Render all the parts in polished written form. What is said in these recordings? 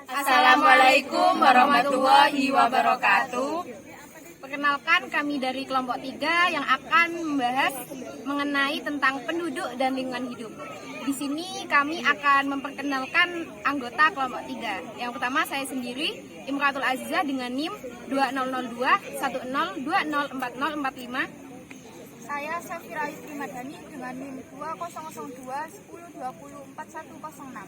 Assalamualaikum warahmatullahi wabarakatuh. Perkenalkan, kami dari kelompok 3 yang akan membahas mengenai tentang penduduk dan lingkungan hidup. Di sini kami akan memperkenalkan anggota kelompok 3. Yang pertama saya sendiri, Imratul Azizah dengan NIM 200210204045. Saya Safira Ayu Primadani dengan NIM 200210204106.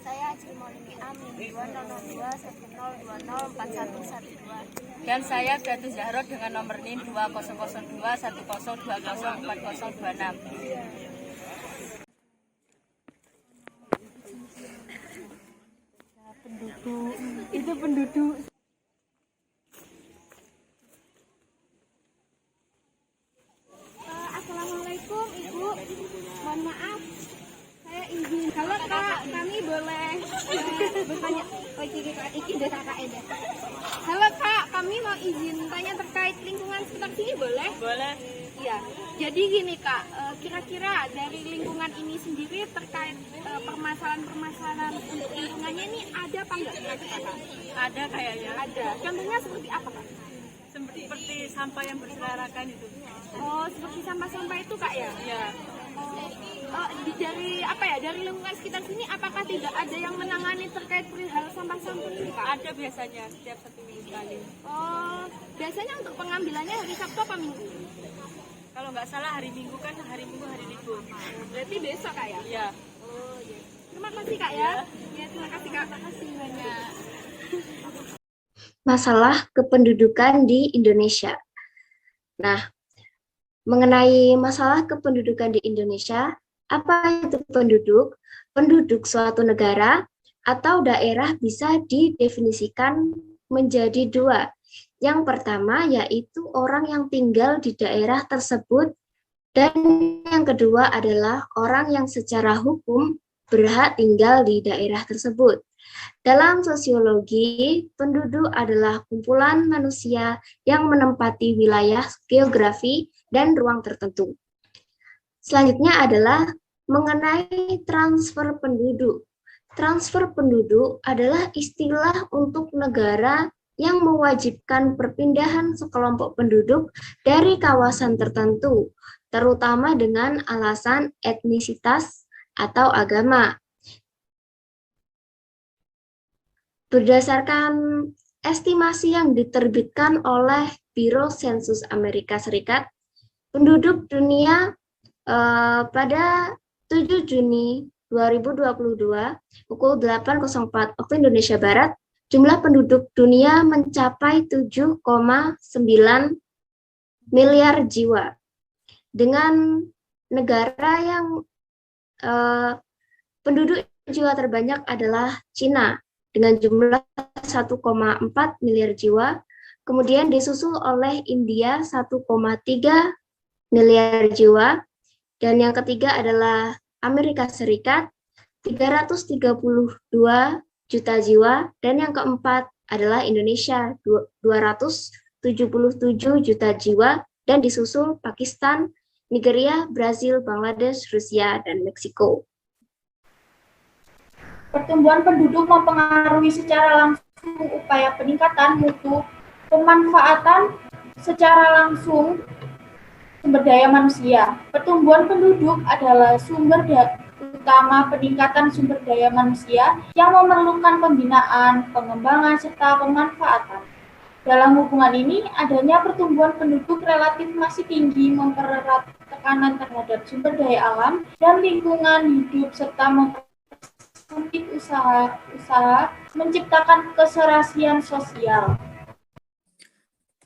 Saya Ajri Maulidi Amin 200210204112. Dan saya Fiatus Zahro dengan nomor NIM 20021020404026. Itu penduduk. Assalamualaikum Ibu, mohon maaf saya izin. Kalau Kak, kami boleh bertanya. Halo Kak, kami mau izin tanya terkait lingkungan sekitar sini, boleh? Boleh. Iya, jadi gini Kak, kira-kira dari lingkungan ini sendiri terkait permasalahan-permasalahan untuk lingkungannya ini ada apa enggak kira-kira Kak? Ada kayaknya. Ada, contohnya seperti apa Kak? Seperti sampah yang berserakan itu. Oh, seperti sampah-sampah itu Kak ya? Ya. Dari apa ya, dari lingkungan sekitar sini apakah tidak ada yang menangani terkait perihal sampah-sampah ini Kak? Ada biasanya setiap 1 minggu sekali. Oh, biasanya untuk pengambilannya hari Sabtu apa Minggu? Kalau nggak salah hari Minggu kan, hari Minggu hari libur. Berarti besok Kak ya? Iya. Oh iya. Terima kasih Kak ya. Ya, terima kasih Kak. Terima kasih banyak. Masalah kependudukan di Indonesia. Nah, mengenai masalah kependudukan di Indonesia, apa itu penduduk? Penduduk suatu negara atau daerah bisa didefinisikan menjadi 2. Yang pertama yaitu orang yang tinggal di daerah tersebut, dan yang kedua adalah orang yang secara hukum berhak tinggal di daerah tersebut. Dalam sosiologi, penduduk adalah kumpulan manusia yang menempati wilayah geografi dan ruang tertentu. Selanjutnya adalah mengenai transfer penduduk. Transfer penduduk adalah istilah untuk negara yang mewajibkan perpindahan sekelompok penduduk dari kawasan tertentu, terutama dengan alasan etnisitas atau agama. Berdasarkan estimasi yang diterbitkan oleh Biro Sensus Amerika Serikat, penduduk dunia pada 7 Juni 2022 pukul 8.04 waktu Indonesia Barat, jumlah penduduk dunia mencapai 7,9 miliar jiwa. Dengan negara yang penduduk jiwa terbanyak adalah Cina dengan jumlah 1,4 miliar jiwa, kemudian disusul oleh India 1,3 miliar jiwa, dan yang ketiga adalah Amerika Serikat 332 juta jiwa, dan yang keempat adalah Indonesia 277 juta jiwa, dan disusul Pakistan, Nigeria, Brazil, Bangladesh, Rusia, dan Meksiko. Pertumbuhan penduduk mempengaruhi secara langsung upaya peningkatan mutu pemanfaatan secara langsung sumber daya manusia. Pertumbuhan penduduk adalah sumber utama peningkatan sumber daya manusia yang memerlukan pembinaan, pengembangan, serta pemanfaatan. Dalam hubungan ini, adanya pertumbuhan penduduk relatif masih tinggi mempererat tekanan terhadap sumber daya alam dan lingkungan hidup serta mempersempit usaha menciptakan keserasian sosial.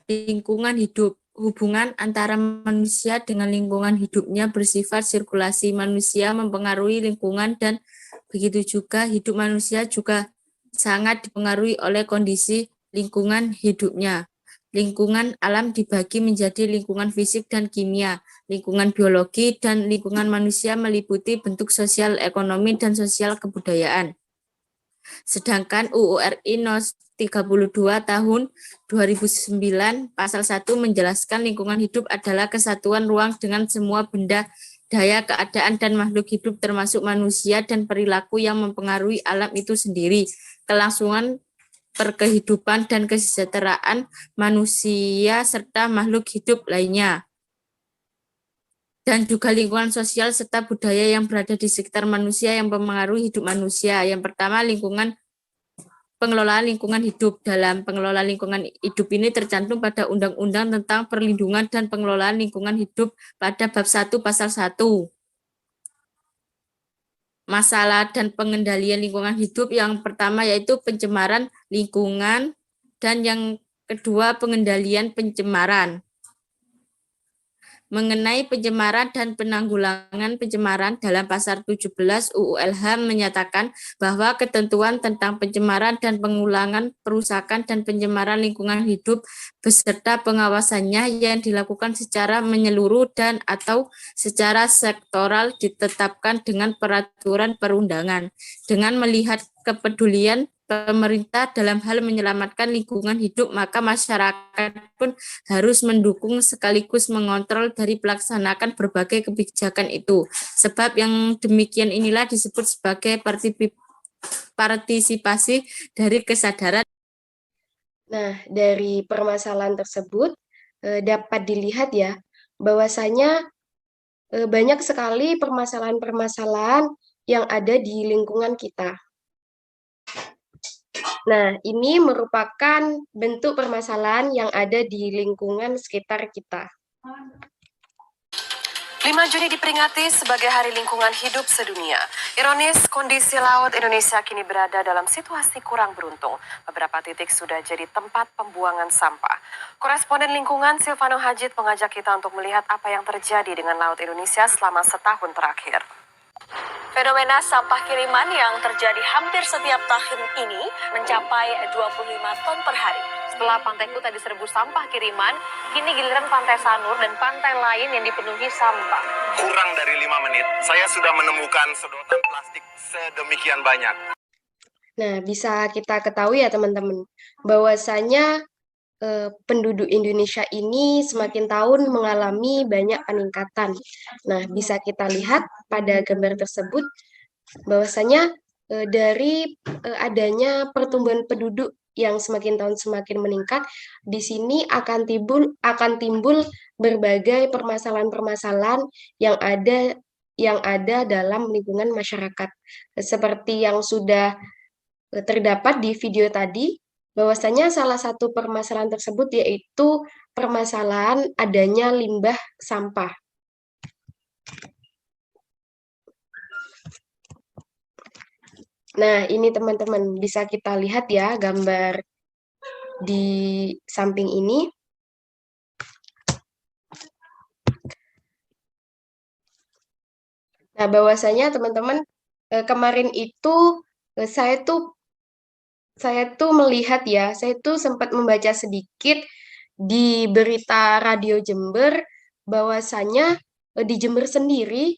Lingkungan hidup. Hubungan antara manusia dengan lingkungan hidupnya bersifat sirkulasi. Manusia mempengaruhi lingkungan dan begitu juga hidup manusia juga sangat dipengaruhi oleh kondisi lingkungan hidupnya. Lingkungan alam dibagi menjadi lingkungan fisik dan kimia. Lingkungan biologi dan lingkungan manusia meliputi bentuk sosial, ekonomi, dan sosial kebudayaan. Sedangkan UU RI No. 32 tahun 2009 pasal 1 menjelaskan lingkungan hidup adalah kesatuan ruang dengan semua benda daya keadaan dan makhluk hidup termasuk manusia dan perilaku yang mempengaruhi alam itu sendiri, kelangsungan perkehidupan dan kesejahteraan manusia serta makhluk hidup lainnya, dan juga lingkungan sosial serta budaya yang berada di sekitar manusia yang mempengaruhi hidup manusia. Yang pertama, pengelolaan lingkungan hidup. Dalam pengelolaan lingkungan hidup ini tercantum pada Undang-Undang tentang Perlindungan dan Pengelolaan Lingkungan Hidup pada bab 1 pasal 1. Masalah dan pengendalian lingkungan hidup yang pertama yaitu pencemaran lingkungan, dan yang kedua pengendalian pencemaran. Mengenai pencemaran dan penanggulangan pencemaran, dalam pasal 17 UU LH menyatakan bahwa ketentuan tentang pencemaran dan pengulangan perusakan dan pencemaran lingkungan hidup beserta pengawasannya yang dilakukan secara menyeluruh dan atau secara sektoral ditetapkan dengan peraturan perundangan. Dengan melihat kepedulian pemerintah dalam hal menyelamatkan lingkungan hidup, maka masyarakat pun harus mendukung sekaligus mengontrol dari pelaksanakan berbagai kebijakan itu. Sebab yang demikian inilah disebut sebagai partisipasi dari kesadaran. Nah, dari permasalahan tersebut dapat dilihat ya, bahwasanya banyak sekali permasalahan-permasalahan yang ada di lingkungan kita. Nah, ini merupakan bentuk permasalahan yang ada di lingkungan sekitar kita. 5 Juni diperingati sebagai Hari Lingkungan Hidup Sedunia. Ironis, kondisi laut Indonesia kini berada dalam situasi kurang beruntung. Beberapa titik sudah jadi tempat pembuangan sampah. Koresponden lingkungan Silvano Hajid mengajak kita untuk melihat apa yang terjadi dengan laut Indonesia selama setahun terakhir. Fenomena sampah kiriman yang terjadi hampir setiap tahun ini mencapai 25 ton per hari. Setelah Pantai Kuta diserbu sampah kiriman, kini giliran Pantai Sanur dan pantai lain yang dipenuhi sampah. Kurang dari 5 menit, saya sudah menemukan sedotan plastik sedemikian banyak. Nah, bisa kita ketahui ya teman-teman, bahwasanya penduduk Indonesia ini semakin tahun mengalami banyak peningkatan. Nah, bisa kita lihat pada gambar tersebut bahwasanya dari adanya pertumbuhan penduduk yang semakin tahun semakin meningkat, di sini akan timbul berbagai permasalahan-permasalahan yang ada dalam lingkungan masyarakat. Seperti yang sudah terdapat di video tadi, bahwasanya salah satu permasalahan tersebut yaitu permasalahan adanya limbah sampah. Nah, ini teman-teman bisa kita lihat ya gambar di samping ini. Nah, bahwasanya teman-teman kemarin itu saya tuh melihat ya, saya tuh sempat membaca sedikit di berita Radio Jember bahwasanya di Jember sendiri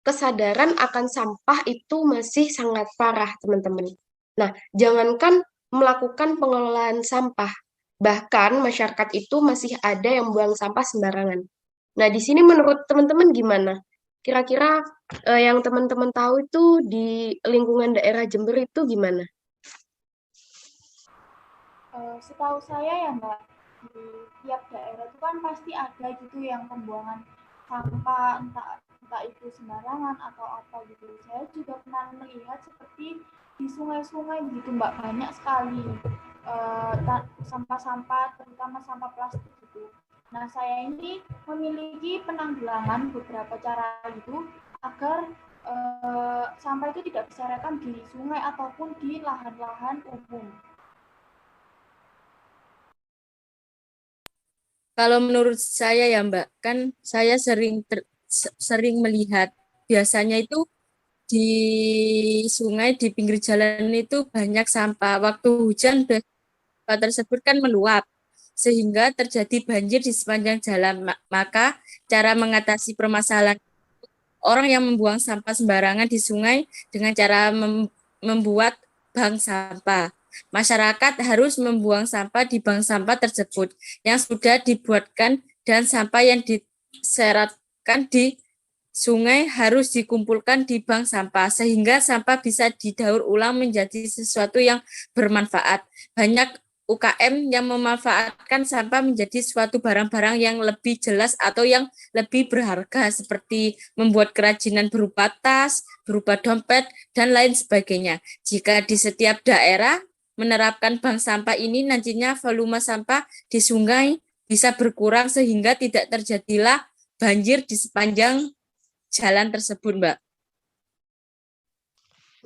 kesadaran akan sampah itu masih sangat parah, teman-teman. Nah, jangankan melakukan pengelolaan sampah, bahkan masyarakat itu masih ada yang buang sampah sembarangan. Nah, di sini menurut teman-teman gimana? Kira-kira yang teman-teman tahu itu di lingkungan daerah Jember itu gimana? Setahu saya ya Mbak, di tiap daerah itu kan pasti ada gitu yang pembuangan sampah, entah itu sembarangan atau apa gitu. Saya juga pernah melihat seperti di sungai-sungai gitu Mbak, banyak sekali sampah-sampah, terutama sampah plastik gitu. Nah, saya ini memiliki penanggulangan beberapa cara gitu agar sampah itu tidak berserakan di sungai ataupun di lahan-lahan umum. Kalau menurut saya ya Mbak, kan saya sering melihat biasanya itu di sungai, di pinggir jalan itu banyak sampah. Waktu hujan sampah tersebut kan meluap, sehingga terjadi banjir di sepanjang jalan. Maka cara mengatasi permasalahan orang yang membuang sampah sembarangan di sungai dengan cara membuat bank sampah. Masyarakat harus membuang sampah di bank sampah tersebut yang sudah dibuatkan dan sampah yang diseratkan di sungai harus dikumpulkan di bank sampah sehingga sampah bisa didaur ulang menjadi sesuatu yang bermanfaat. Banyak UKM yang memanfaatkan sampah menjadi suatu barang-barang yang lebih jelas atau yang lebih berharga seperti membuat kerajinan berupa tas, berupa dompet, dan lain sebagainya. Jika di setiap daerah menerapkan bank sampah ini, nantinya volume sampah di sungai bisa berkurang sehingga tidak terjadilah banjir di sepanjang jalan tersebut, Mbak.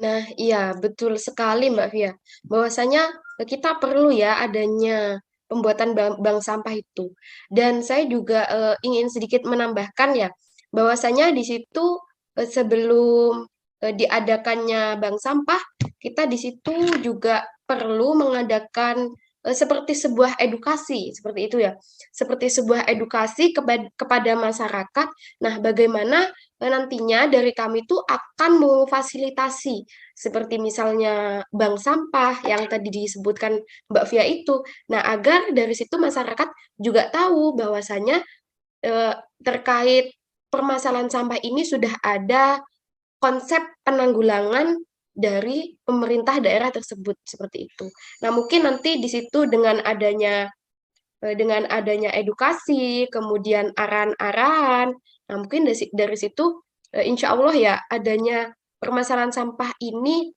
Nah, iya betul sekali Mbak Via. Bahwasanya kita perlu ya adanya pembuatan bank sampah itu. Dan saya juga ingin sedikit menambahkan ya, bahwasanya di situ sebelum diadakannya bank sampah, kita di situ juga perlu mengadakan seperti sebuah edukasi, seperti itu ya. Seperti sebuah edukasi kepada masyarakat. Nah, bagaimana nantinya dari kami itu akan memfasilitasi seperti misalnya bank sampah yang tadi disebutkan Mbak Via itu. Nah, agar dari situ masyarakat juga tahu bahwasanya terkait permasalahan sampah ini sudah ada konsep penanggulangan dari pemerintah daerah tersebut seperti itu. Nah, mungkin nanti di situ dengan adanya edukasi, kemudian arahan-arahan, nah mungkin dari situ insya Allah ya adanya permasalahan sampah ini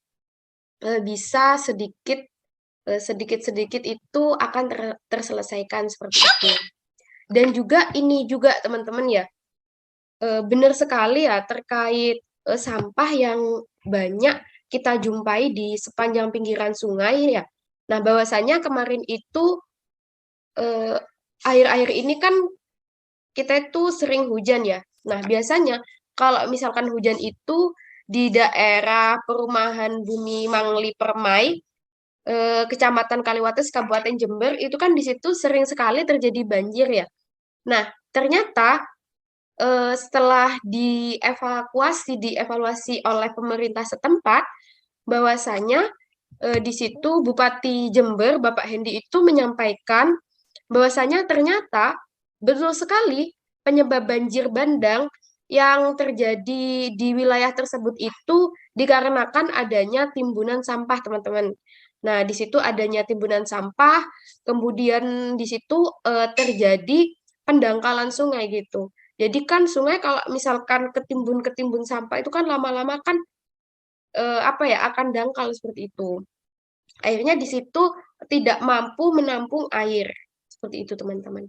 bisa sedikit-sedikit itu akan terselesaikan seperti itu. Dan juga ini juga teman-teman ya, benar sekali ya terkait sampah yang banyak kita jumpai di sepanjang pinggiran sungai ya. Nah, bahwasanya kemarin itu akhir-akhir ini kan kita itu sering hujan ya. Nah, biasanya kalau misalkan hujan itu di daerah perumahan Bumi Mangli Permai, Kecamatan Kaliwates, Kabupaten Jember, itu kan di situ sering sekali terjadi banjir ya. Nah, ternyata setelah dievaluasi oleh pemerintah setempat, bahwasanya di situ Bupati Jember, Bapak Hendi itu menyampaikan bahwasanya ternyata betul sekali penyebab banjir bandang yang terjadi di wilayah tersebut itu dikarenakan adanya timbunan sampah, teman-teman. Nah, di situ adanya timbunan sampah, kemudian di situ terjadi pendangkalan sungai gitu. Jadi kan sungai kalau misalkan ketimbun sampah itu kan lama-lama kan akan dangkal seperti itu. Akhirnya di situ tidak mampu menampung air. Seperti itu, teman-teman.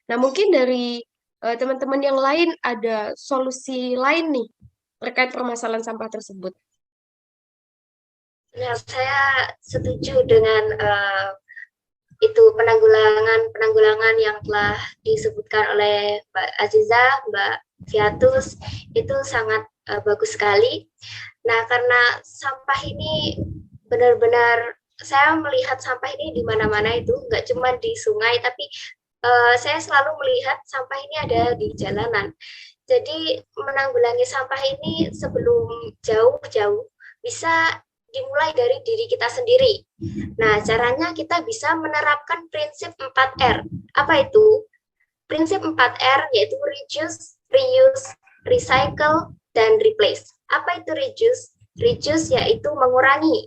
Nah, mungkin dari teman-teman yang lain ada solusi lain nih terkait permasalahan sampah tersebut. Nah, saya setuju dengan itu penanggulangan yang telah disebutkan oleh Mbak Aziza, Mbak Fiatus, itu sangat bagus sekali. Nah, karena sampah ini benar-benar saya melihat sampah ini di mana-mana itu, nggak cuma di sungai, tapi saya selalu melihat sampah ini ada di jalanan. Jadi menanggulangi sampah ini sebelum jauh-jauh bisa dimulai dari diri kita sendiri. Nah, caranya kita bisa menerapkan prinsip 4R. Apa itu? Prinsip 4R yaitu reduce, reuse, recycle, dan replace. Apa itu reduce? Reduce yaitu mengurangi.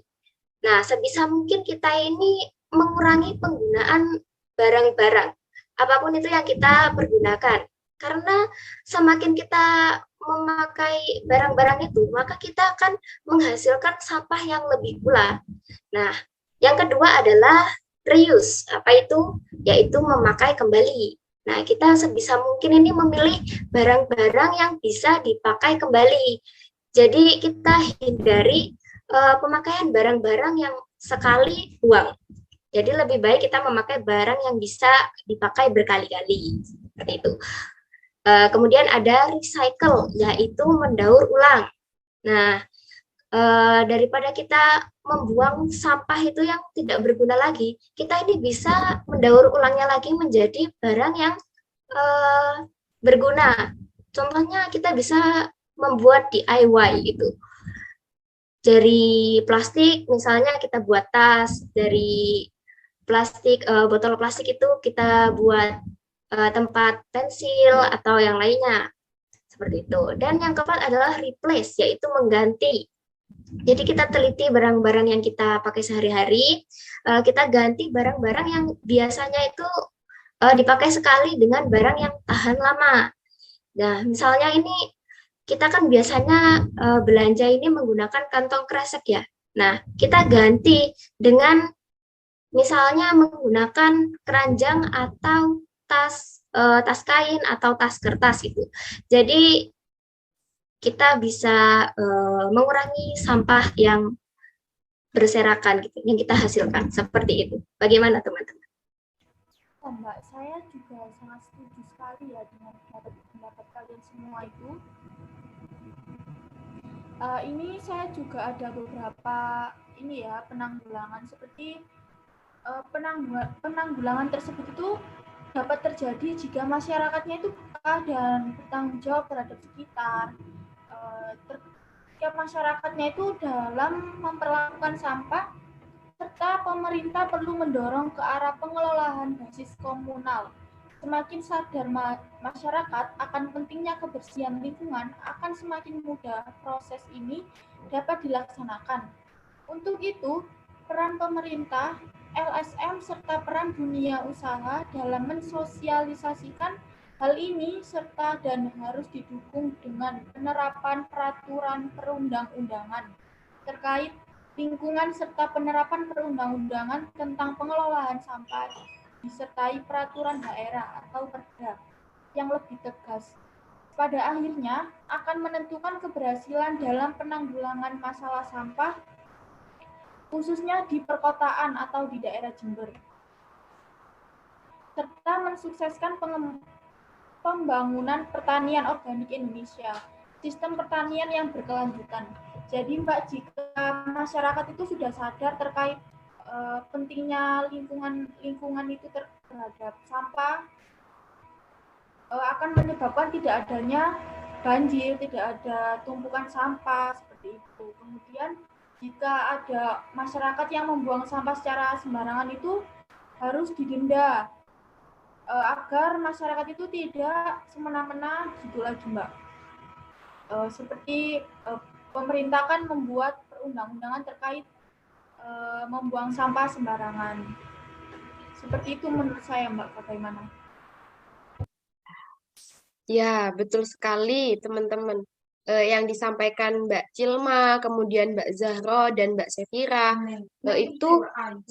Nah, sebisa mungkin kita ini mengurangi penggunaan barang-barang, apapun itu yang kita pergunakan. Karena semakin kita memakai barang-barang itu, maka kita akan menghasilkan sampah yang lebih pula. Nah, yang kedua adalah reuse. Apa itu? Yaitu memakai kembali. Nah, kita sebisa mungkin ini memilih barang-barang yang bisa dipakai kembali. Jadi kita hindari pemakaian barang-barang yang sekali buang. Jadi lebih baik kita memakai barang yang bisa dipakai berkali-kali. Seperti itu. Kemudian ada recycle, yaitu mendaur ulang. Nah, daripada kita membuang sampah itu yang tidak berguna lagi, kita ini bisa mendaur ulangnya lagi menjadi barang yang berguna. Contohnya kita bisa membuat DIY itu. Dari plastik, misalnya kita buat tas, dari plastik, botol plastik itu kita buat tempat pensil atau yang lainnya. Seperti itu. Dan yang keempat adalah replace, yaitu mengganti. Jadi kita teliti barang-barang yang kita pakai sehari-hari, kita ganti barang-barang yang biasanya itu dipakai sekali dengan barang yang tahan lama. Nah, misalnya ini kita kan biasanya belanja ini menggunakan kantong kresek ya. Nah, kita ganti dengan misalnya menggunakan keranjang atau tas kain atau tas kertas gitu. Jadi kita bisa mengurangi sampah yang berserakan gitu, yang kita hasilkan seperti itu. Bagaimana teman-teman? Oh, Mbak, saya juga sangat setuju sekali ya dengan pendapat kalian semua itu. Ini saya juga ada beberapa penanggulangan seperti penanggulangan tersebut itu dapat terjadi jika masyarakatnya itu peka dan bertanggung jawab terhadap sekitar. Jika masyarakatnya itu dalam memperlakukan sampah, serta pemerintah perlu mendorong ke arah pengelolaan basis komunal. Semakin sadar masyarakat akan pentingnya kebersihan lingkungan, akan semakin mudah proses ini dapat dilaksanakan. Untuk itu, peran pemerintah, LSM, serta peran dunia usaha dalam mensosialisasikan hal ini dan harus didukung dengan penerapan peraturan perundang-undangan terkait lingkungan serta penerapan perundang-undangan tentang pengelolaan sampah disertai peraturan daerah atau perda yang lebih tegas. Pada akhirnya akan menentukan keberhasilan dalam penanggulangan masalah sampah khususnya di perkotaan atau di daerah Jember, serta mensukseskan pembangunan pertanian organik Indonesia, sistem pertanian yang berkelanjutan. Jadi Mbak, jika masyarakat itu sudah sadar terkait pentingnya lingkungan itu terhadap sampah, akan menyebabkan tidak adanya banjir, tidak ada tumpukan sampah seperti itu. Kemudian jika ada masyarakat yang membuang sampah secara sembarangan itu harus didenda agar masyarakat itu tidak semena-mena gitu lagi Mbak. Seperti pemerintah kan membuat perundang-undangan terkait membuang sampah sembarangan. Seperti itu menurut saya Mbak, bagaimana? Ya, betul sekali teman-teman. Yang disampaikan Mbak Cilma, kemudian Mbak Zahro, dan Mbak Sefira, itu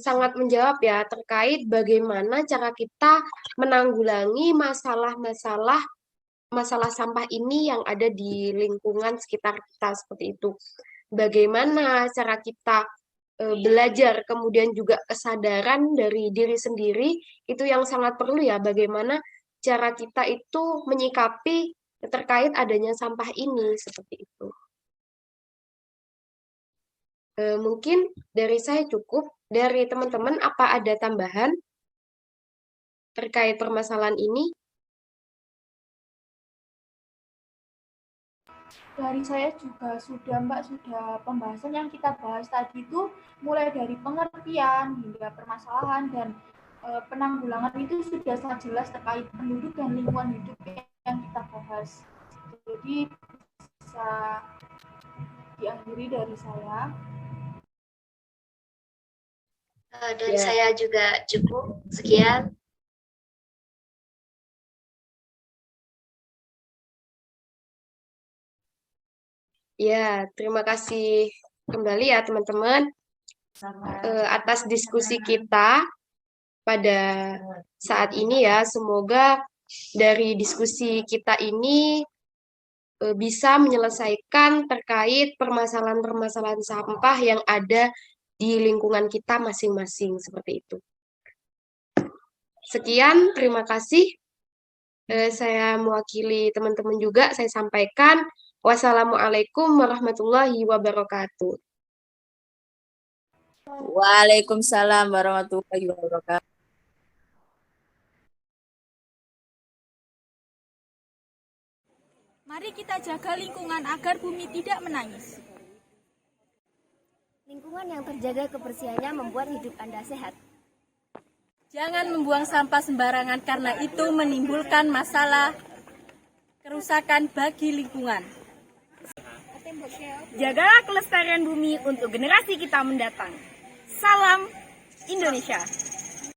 sangat menjawab ya terkait bagaimana cara kita menanggulangi masalah sampah ini yang ada di lingkungan sekitar kita seperti itu. Bagaimana cara kita belajar, kemudian juga kesadaran dari diri sendiri, itu yang sangat perlu ya, bagaimana cara kita itu menyikapi terkait adanya sampah ini, seperti itu. Mungkin dari saya cukup. Dari teman-teman, apa ada tambahan terkait permasalahan ini? Dari saya juga sudah Mbak, sudah pembahasan yang kita bahas tadi itu mulai dari pengertian hingga permasalahan dan penanggulangan itu sudah sangat jelas terkait penduduk dan lingkungan hidup yang kita bahas. Jadi bisa diakhiri dari saya. Dan saya juga cukup. Sekian. Ya, terima kasih kembali ya teman-teman atas diskusi kita pada saat ini ya. Semoga dari diskusi kita ini bisa menyelesaikan terkait permasalahan-permasalahan sampah yang ada di lingkungan kita masing-masing seperti itu. Sekian, terima kasih. Saya mewakili teman-teman juga, saya sampaikan. Wassalamualaikum warahmatullahi wabarakatuh. Waalaikumsalam warahmatullahi wabarakatuh. Mari kita jaga lingkungan agar bumi tidak menangis. Lingkungan yang terjaga kebersihannya membuat hidup Anda sehat. Jangan membuang sampah sembarangan karena itu menimbulkan masalah kerusakan bagi lingkungan. Jagalah kelestarian bumi untuk generasi kita mendatang. Salam Indonesia.